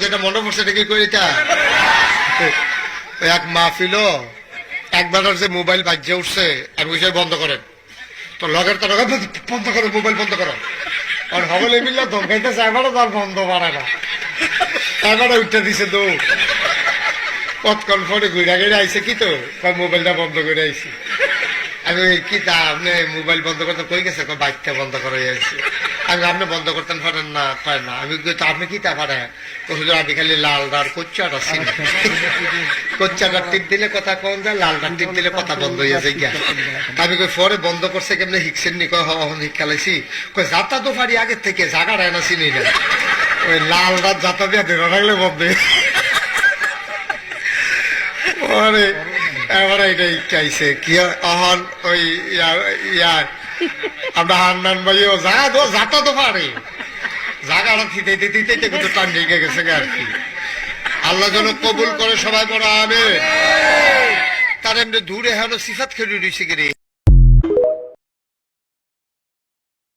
যেটা মনে পড়ছে এটা কি কই এটা এক মাহফিল একবার যে মোবাইল বাজে উঠছে আমি ওই বন্ধ করেন তো লগের তো বন্ধ করো মোবাইল বন্ধ করো আর সকলে মিললে ধমকাইতেছে এবারও তার বন্ধ পারে না এবারে উঠতে দিছে তো কতক্ষণ পরে ঘুরে ঘুরে আইসে কি তো মোবাইলটা বন্ধ করে আইসি আমি কি তা আপনি মোবাইল বন্ধ করতে কই গেছে বাইকটা বন্ধ করে আইসি আমি আপনি বন্ধ করতেন পারেন না পারেন না আমি আপনি কি তা পারে আমি খালি লাল আর কোচ্চাটা চিনি কোচ্চাটা টিপ দিলে কথা কম যায় লালটা টিপ দিলে কথা বন্ধ হয়ে যায় গিয়া আমি কই পরে বন্ধ করছে কেমনে শিখছেন নি কখন শিক্ষালাইছি কই যাতা তো পারি আগের থেকে জায়গা রায় না চিনি না ওই লাল রাত যাতা দিয়া ধরে রাখলে বন্ধ পরে এবারে এটা ইচ্ছাইছে কি অহন ওই ইয়ার আমরা হান্নান ভাইও যাতা তো পারে জায়গাটা দিতে দিতে কিন্তু টান ঢেকে গেছে আর কি আল্লাহ যেন কবুল করে সবাই বড় আমিন তার এমনি দূরে হেন সিফাত খেলে রয়েছে কি রে